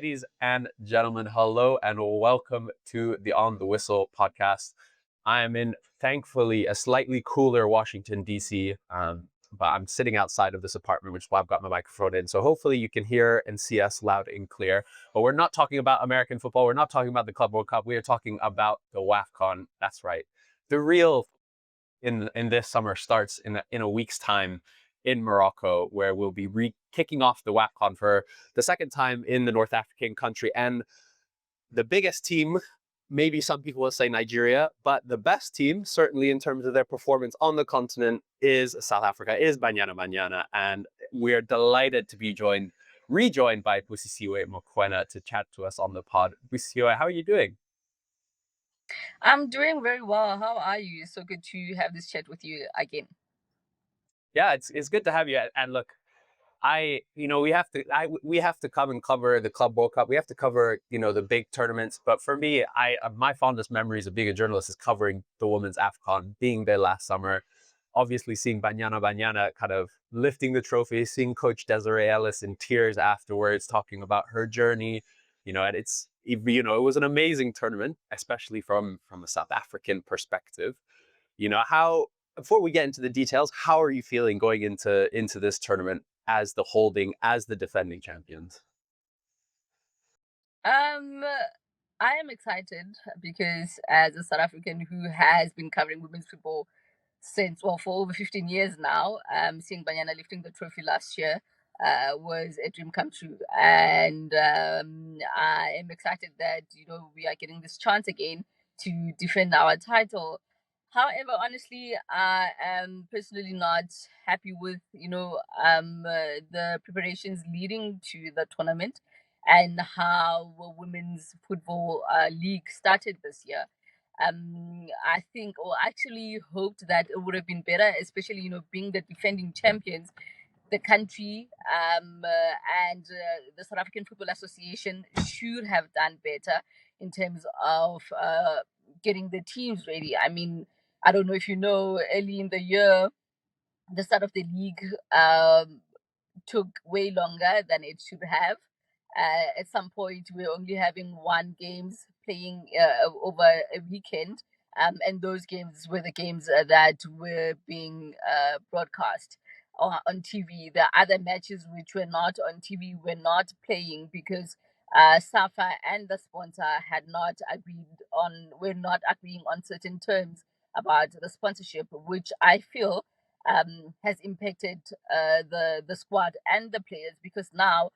Ladies and gentlemen, hello and welcome to the On the Whistle podcast. I am in, thankfully, a slightly cooler Washington, D.C., but I'm sitting outside of this apartment, which is why I've got my microphone in. So hopefully you can hear and see us loud and clear. But we're not talking about American football. We're not talking about the Club World Cup. We are talking about the WAFCON. That's right. The real in this summer starts in a week's time in Morocco, where we'll be kicking off the WAFCON for the second time in the North African country. And the biggest team, maybe some people will say Nigeria, but the best team, certainly in terms of their performance on the continent, is South Africa, is Banyana Banyana. And we're delighted to be rejoined by Busisiwe Mokwena to chat to us on the pod. Busisiwe, how are you doing? I'm doing very well. How are you? So good to have this chat with you again. Yeah, it's good to have you. And look, we have to come and cover the Club World Cup. We have to cover, the big tournaments. But for me, my fondest memories of being a journalist is covering the women's AFCON, being there last summer, obviously seeing Banyana Banyana kind of lifting the trophy, seeing Coach Desiree Ellis in tears afterwards, talking about her journey, and it was an amazing tournament, especially from a South African perspective. How before we get into the details, how are you feeling going into this tournament as the defending champions? Um, I am excited because as a South African who has been covering women's football since for over 15 years now, seeing Banyana lifting the trophy last year was a dream come true, and I am excited that we are getting this chance again to defend our title. However, honestly, I am personally not happy with the preparations leading to the tournament and how women's football league started this year. I think, or actually hoped that it would have been better, especially being the defending champions, the country and the South African Football Association should have done better in terms of getting the teams ready. I mean, I don't know if you know, early in the year, the start of the league took way longer than it should have. At some point, we were only having one games playing over a weekend, and those games were the games that were being broadcast on TV. The other matches which were not on TV were not playing because SAFA and the sponsor were not agreeing on certain terms about the sponsorship, which I feel has impacted the squad and the players because now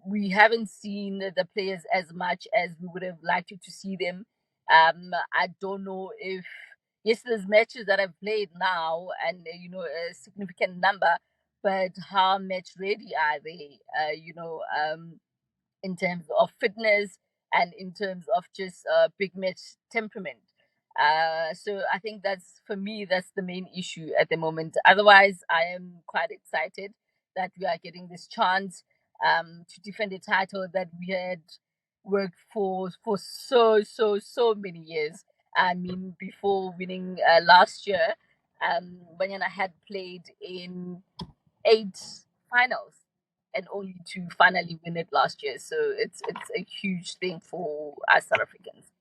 we haven't seen the players as much as we would have liked to see them. I don't know if yes, there's matches that I've played now and a significant number, but how match ready are they? In terms of fitness and in terms of just big match temperament. So I think that's for me that's the main issue at the moment. Otherwise, I am quite excited that we are getting this chance to defend a title that we had worked for so many years. I mean, before winning last year, Banyana had played in 8 finals and only to finally win it last year. So it's a huge thing for us South Africans.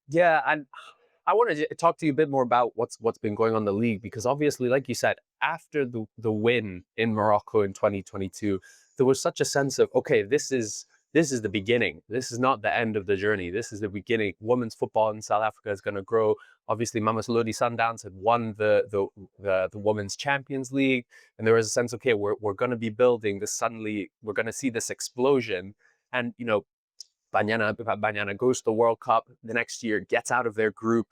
Yeah, and I wanted to talk to you a bit more about what's been going on in the league, because obviously, like you said, after the win in Morocco in 2022, there was such a sense of, okay, this is the beginning. This is not the end of the journey. This is the beginning. Women's football in South Africa is going to grow. Obviously, Mamelodi Sundowns had won the Women's Champions League, and there was a sense, okay, we're going to be building this. Suddenly, we're going to see this explosion, and Banyana goes to the World Cup the next year, gets out of their group,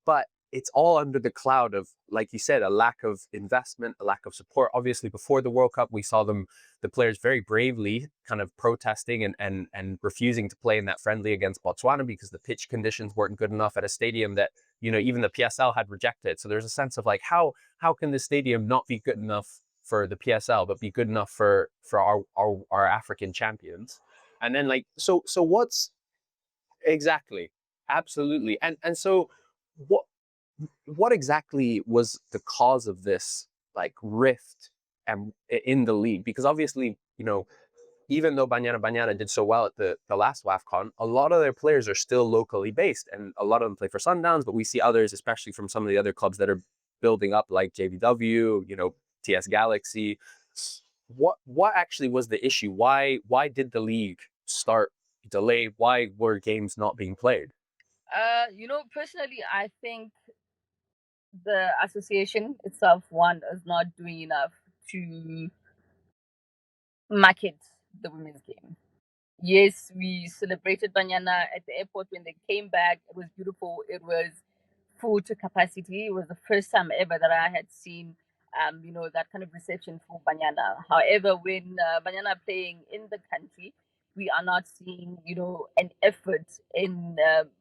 but it's all under the cloud of, like you said, a lack of investment, a lack of support. Obviously, before the World Cup, we saw the players very bravely kind of protesting and refusing to play in that friendly against Botswana because the pitch conditions weren't good enough at a stadium that, even the PSL had rejected. So there's a sense of like, how can the stadium not be good enough for the PSL, but be good enough for our African champions? And then so what's exactly, absolutely. And so what what exactly was the cause of this like rift and in the league? Because obviously, even though Banyana Banyana did so well at the last WAFCON, a lot of their players are still locally based, and a lot of them play for Sundowns. But we see others, especially from some of the other clubs that are building up, like JVW, TS Galaxy. What actually was the issue? Why did the league start delayed? Why were games not being played? Personally, I think the association itself, one, is not doing enough to market the women's game. Yes, we celebrated Banyana at the airport when they came back. It was beautiful. It was full to capacity. It was the first time ever that I had seen, that kind of reception for Banyana. However, when Banyana are playing in the country, we are not seeing, an effort in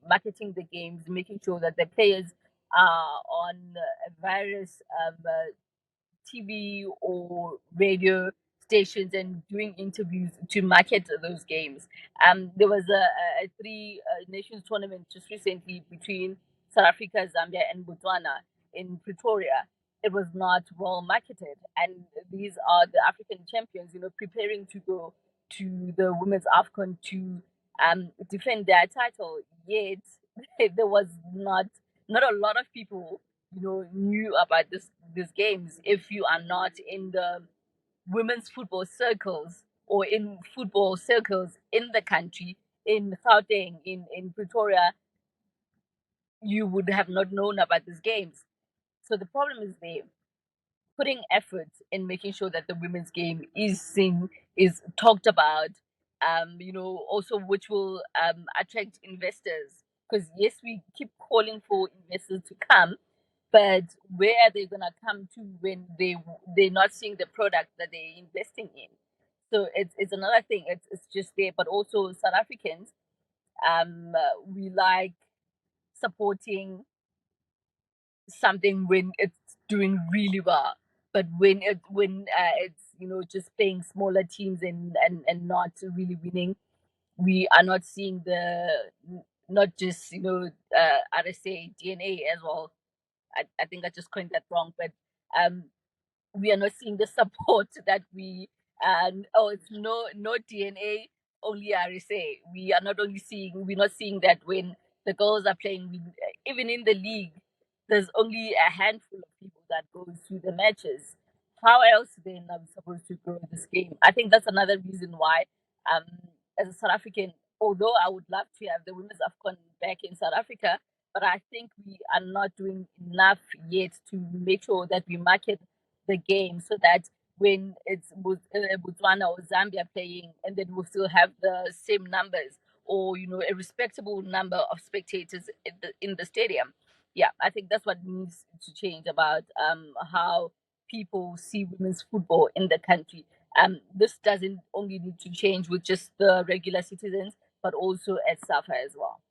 marketing the games, making sure that the players are on various TV or radio stations and doing interviews to market those games. There was a three nations tournament just recently between South Africa, Zambia, and Botswana in Pretoria. It was not well marketed, and these are the African champions, preparing to go to the women's AFCON to defend their title. Yet there was not a lot of people knew about these games if you are not in the women's football circles or in football circles in the country, in Gauteng, in Pretoria. You would have not known about these games. So the problem is there. Putting effort in making sure that the women's game is seen, is talked about, also which will attract investors. Because yes, we keep calling for investors to come, but where are they gonna come to when they're not seeing the product that they're investing in? So it's another thing. It's just there, but also South Africans, we like supporting something when it's doing really well, but when it's just playing smaller teams and not really winning, we are not seeing the not just RSA DNA as well. I think I just coined that wrong, but um, we are not seeing the support that we it's no DNA, only RSA. We are not only seeing we're not seeing that when the girls are playing, even in the league, there's only a handful of people that goes to the matches. How else then are we supposed to grow this game? I think that's another reason why, um, as a South African, although I would love to have the women's AFCON back in South Africa, but I think we are not doing enough yet to make sure that we market the game so that when it's Botswana or Zambia playing, and then we'll still have the same numbers or a respectable number of spectators in the stadium. Yeah, I think that's what needs to change about how people see women's football in the country. This doesn't only need to change with just the regular citizens, but also at SAFA as well.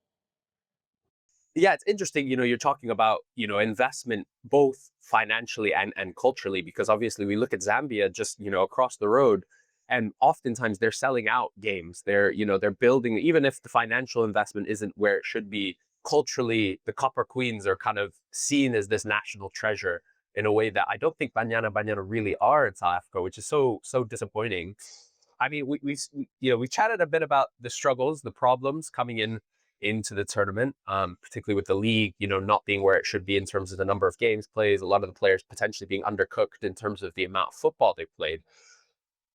Yeah, it's interesting. You're talking about, investment both financially and culturally, because obviously we look at Zambia just, across the road, and oftentimes they're selling out games. They're building, even if the financial investment isn't where it should be, culturally, the Copper Queens are kind of seen as this national treasure in a way that I don't think Banyana Banyana really are in South Africa, which is so disappointing. I mean, we chatted a bit about the struggles, the problems coming into the tournament, particularly with the league, not being where it should be in terms of the number of games played, a lot of the players potentially being undercooked in terms of the amount of football they played.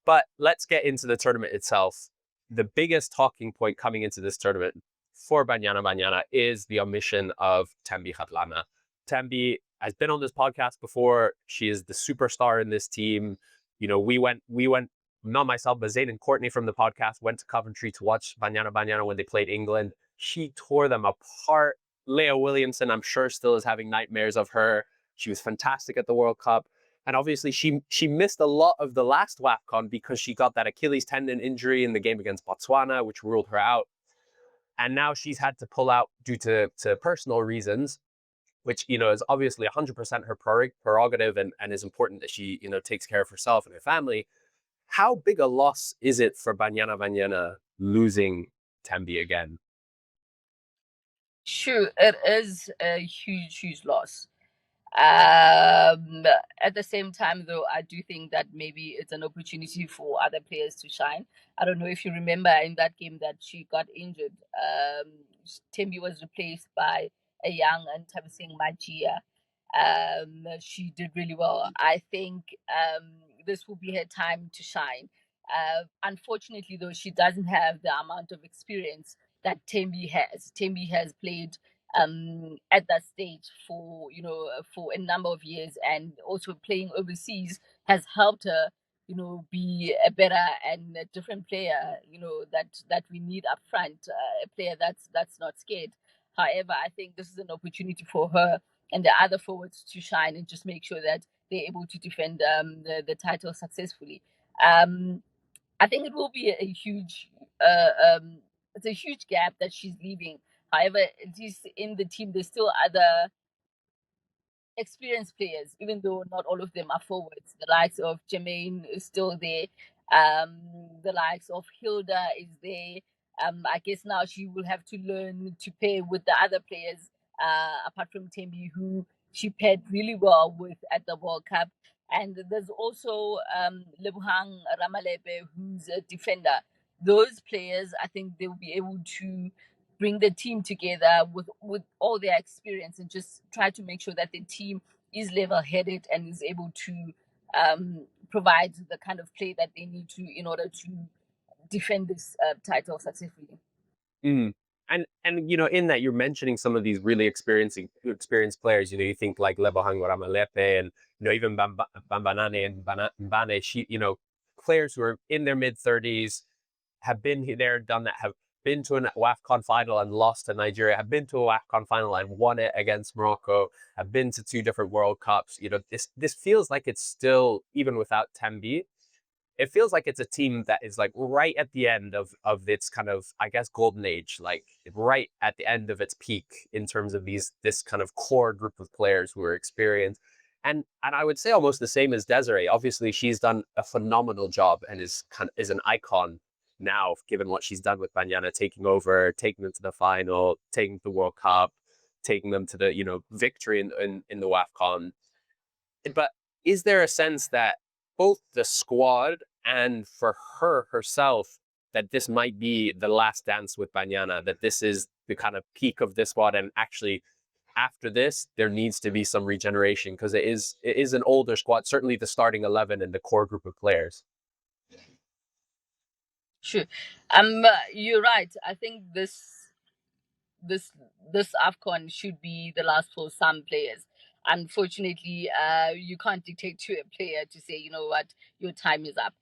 But let's get into the tournament itself. The biggest talking point coming into this tournament for Banyana Banyana is the omission of Thembi Kgatlana. Thembi has been on this podcast before. She is the superstar in this team. We went, not myself, but Zayn and Courtney from the podcast went to Coventry to watch Banyana Banyana when they played England. She tore them apart. Leah Williamson, I'm sure, still is having nightmares of her. She was fantastic at the World Cup. And obviously, she missed a lot of the last WAFCON because she got that Achilles tendon injury in the game against Botswana, which ruled her out. And now she's had to pull out due to personal reasons, which, is obviously 100% her prerogative, and is important that she, takes care of herself and her family. How big a loss is it for Banyana Banyana losing Thembi again? Sure, it is a huge, huge loss. At the same time, though, I do think that maybe it's an opportunity for other players to shine. I don't know if you remember in that game that she got injured. Tembi was replaced by a young and Tabising Magia. She did really well. I think this will be her time to shine. Unfortunately, though, she doesn't have the amount of experience that Tembi has. Tembi has played at that stage for for a number of years, and also playing overseas has helped her be a better and a different player that we need up front, a player that's not scared. However, I think this is an opportunity for her and the other forwards to shine and just make sure that they're able to defend the title successfully. um I think it will be a huge, it's a huge gap that she's leaving. However, at least in the team, there's still other experienced players, even though not all of them are forwards. The likes of Jermaine is still there. The likes of Hilda is there. I guess now she will have to learn to pair with the other players, apart from Tembi, who she paired really well with at the World Cup. And there's also Lebohang Ramalepe, who's a defender. Those players, I think they will be able to bring the team together with all their experience and just try to make sure that the team is level headed and is able to provide the kind of play that they need to in order to defend this title successfully. Mm. And in that you're mentioning some of these really experienced players. You think like Lebohang Ramalepe and even Bambanane and Mbane. Players who are in their mid-30s, have been there, done that, have been to an WAFCON final and lost to Nigeria, have been to a WAFCON final and won it against Morocco, have been to 2 different World Cups. This feels like it's still, even without Tembi, it feels like it's a team that is like right at the end of its kind of, I guess, golden age, like right at the end of its peak in terms of this kind of core group of players who are experienced. And I would say almost the same as Desiree. Obviously, she's done a phenomenal job and is an icon now, given what she's done with Banyana, taking over, taking them to the final, taking the World Cup, taking them to the victory in the WAFCON. But is there a sense that both the squad and for her herself, that this might be the last dance with Banyana, that this is the kind of peak of this squad, and actually after this there needs to be some regeneration because it is an older squad, certainly the starting 11 and the core group of players. Sure. You're right. I think this this AFCON should be the last for some players. Unfortunately, you can't dictate to a player to say, you know what, your time is up.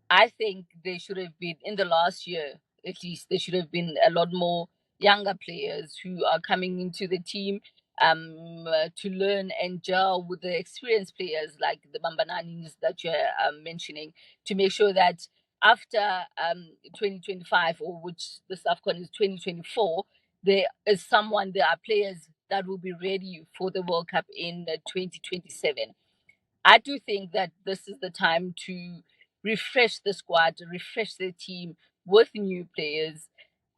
I think they should have been in the last year, at least there should have been a lot more younger players who are coming into the team to learn and gel with the experienced players like the Bambananis that you're mentioning, to make sure that after 2025, or which the AFCON is 2024, there are players that will be ready for the World Cup in 2027. I do think that this is the time to refresh the squad, refresh the team with new players,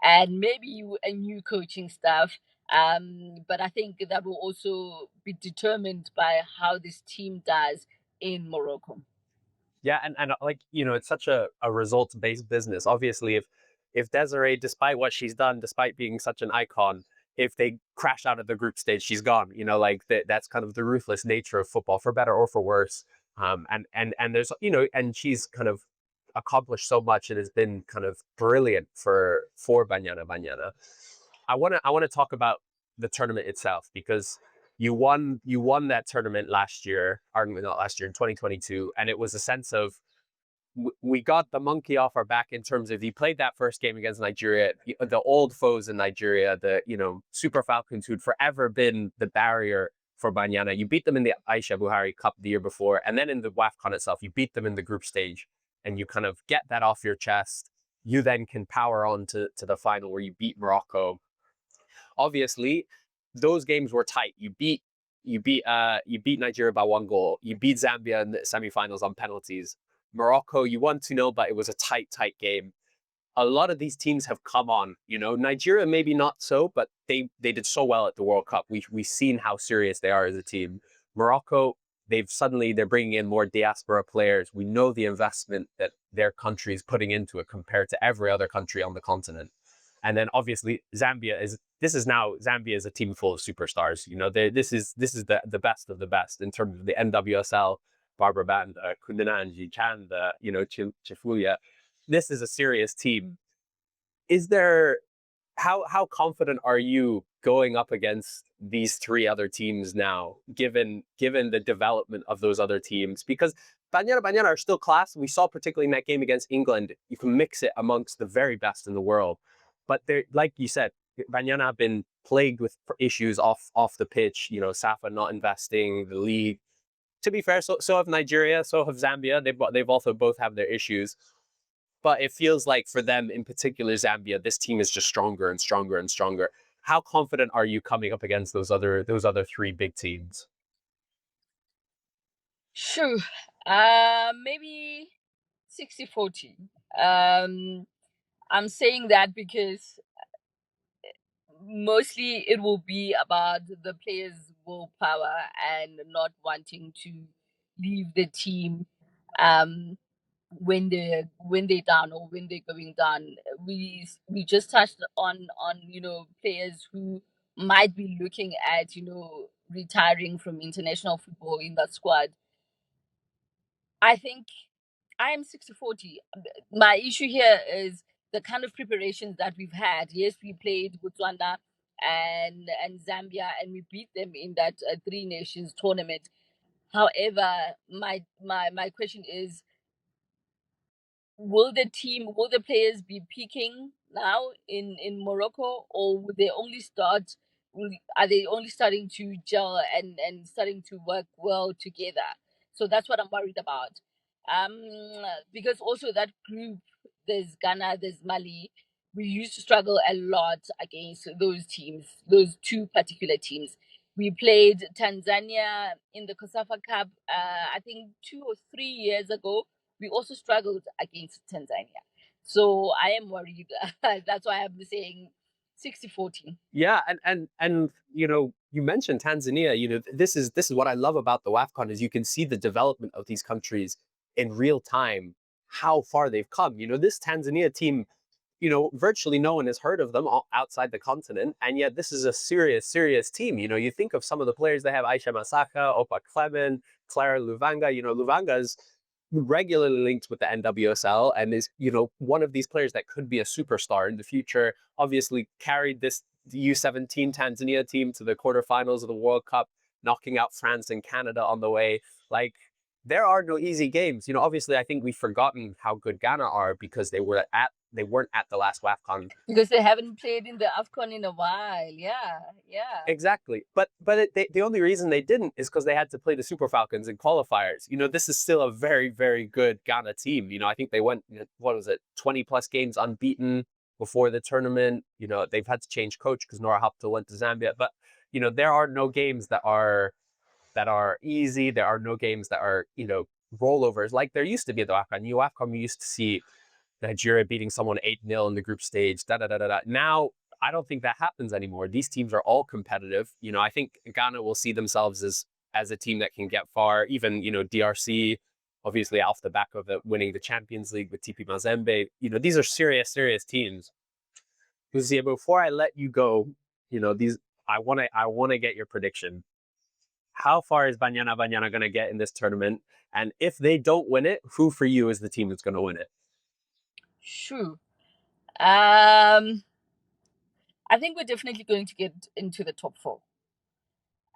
and maybe a new coaching staff. But I think that will also be determined by how this team does in Morocco. Yeah, and like it's such a results based business. Obviously, if Desiree, despite what she's done, despite being such an icon, if they crash out of the group stage, she's gone. Like that's kind of the ruthless nature of football, for better or for worse. And there's and she's kind of accomplished so much and has been kind of brilliant for Banyana Banyana. I want to talk about the tournament itself because you won that tournament last year, or not last year, in 2022, and it was a sense of we got the monkey off our back in terms of you played that first game against Nigeria, the old foes in Nigeria, the Super Falcons who'd forever been the barrier for Banyana. You beat them in the Aisha Buhari Cup the year before, and then in the WAFCON itself, you beat them in the group stage, and you kind of get that off your chest. You then can power on to the final where you beat Morocco. Obviously, those games were tight. You beat Nigeria by 1 goal. You beat Zambia in the semifinals on penalties. Morocco, you won 2-0, but it was a tight game. a lot of these teams have come on. Nigeria maybe not so, but they did so well at the World Cup. We've seen how serious they are as a team. Morocco, they're bringing in more diaspora players. We know the investment that their country is putting into it compared to every other country on the continent. And then obviously Zambia is a team full of superstars. This is the best of the best in terms of the NWSL, Barbara Banda, Kundananji, Chanda, Chifulia. This is a serious team. Is there how confident are you going up against these three other teams now, given the development of those other teams? Because Banyana Banyana are still class. We saw particularly in that game against England, you can mix it amongst the very best in the world. But they're like you said, Banyana have been plagued with issues off the pitch. Safa not investing, the league. To be fair, so have Nigeria, so have Zambia. They've also both have their issues. But it feels like for them, in particular Zambia, this team is just stronger and stronger and stronger. How confident are you coming up against those other three big teams? Sure. Maybe 60-40. I'm saying that because mostly it will be about the players' willpower and not wanting to leave the team um, when they're down or when they're going down. We just touched on players who might be looking at retiring from international football in that squad. I think I am 60-40. My issue here is the kind of preparations that we've had. Yes, we played Botswana and Zambia, and we beat them in that Three Nations tournament. However, my question is, will the players be peaking now in Morocco, or will they only start? Are they only starting to gel and starting to work well together? So that's what I'm worried about. Because also that group, there's Ghana, there's Mali. We used to struggle a lot against those teams, those two particular teams. We played Tanzania in the Kosafa Cup, I think 2 or 3 years ago. We also struggled against Tanzania. So I am worried. That's why I'm saying 60-40. Yeah, and you mentioned Tanzania. This is what I love about the WAFCON is you can see the development of these countries in real time, how far they've come. This Tanzania team, virtually no one has heard of them outside the continent, and yet this is a serious, serious team. You think of some of the players they have: Aisha Masaka, Opa Clement, Clara Luvanga. Luvanga's regularly linked with the NWSL and is, one of these players that could be a superstar in the future. Obviously, carried this U17 Tanzania team to the quarterfinals of the World Cup, knocking out France and Canada on the way. Like, there are no easy games. Obviously, I think we've forgotten how good Ghana are because they weren't at the last WAFCON. Because they haven't played in the AFCON in a while. Yeah, yeah. Exactly. But the only reason they didn't is because they had to play the Super Falcons in qualifiers. This is still a very, very good Ghana team. I think they went, what was it, 20 plus games unbeaten before the tournament. They've had to change coach because Nora Hapto went to Zambia. But, there are no games that are easy. There are no games that are, rollovers like there used to be at the WAFCON. WAFCON, we used to see Nigeria beating someone 8-0 in the group stage. Da da da da da. Now I don't think that happens anymore. These teams are all competitive. I think Ghana will see themselves as a team that can get far. Even DRC, obviously off the back of winning the Champions League with TP Mazembe. These are serious, serious teams. Busisiwe, before I let you go, these I want to get your prediction. How far is Banyana Banyana going to get in this tournament? And if they don't win it, who for you is the team that's going to win it? Sure. I think we're definitely going to get into the top four.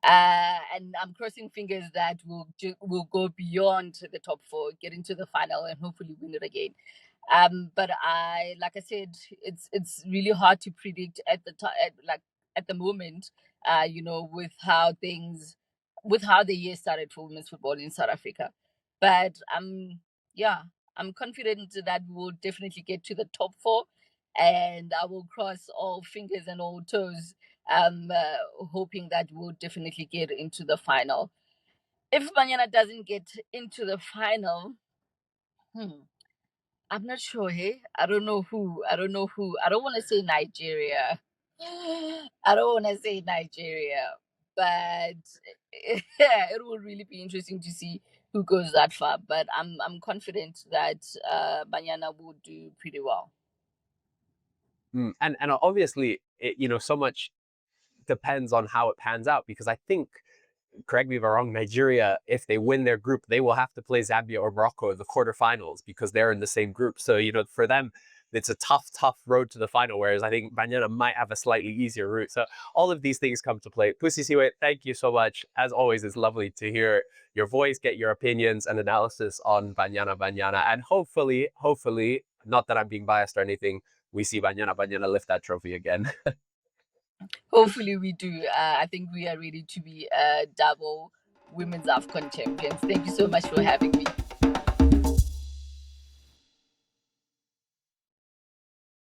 And I'm crossing fingers that we'll go beyond the top four, get into the final, and hopefully win it again. But like I said, it's really hard to predict at the time, like at the moment. With how the year started for women's football in South Africa. But yeah, I'm confident that we'll definitely get to the top four, and I will cross all fingers and all toes, hoping that we'll definitely get into the final. If Banyana doesn't get into the final, hmm, I'm not sure, hey? I don't know who. I don't know who. I don't want to say Nigeria. I don't want to say Nigeria, but yeah, it will really be interesting to see who goes that far. But I'm confident that Banyana will do pretty well. And obviously, so much depends on how it pans out because I think, correct me if I'm wrong, Nigeria, if they win their group, they will have to play Zambia or Morocco in the quarterfinals because they're in the same group. So, for them, it's a tough road to the final, whereas I think Banyana might have a slightly easier route. So all of these things come to play. Busisiwe, thank you so much. As always, it's lovely to hear your voice, get your opinions and analysis on Banyana Banyana. And hopefully, not that I'm being biased or anything, we see Banyana Banyana lift that trophy again. Hopefully, we do. I think we are ready to be double women's AFCON champions. Thank you so much for having me.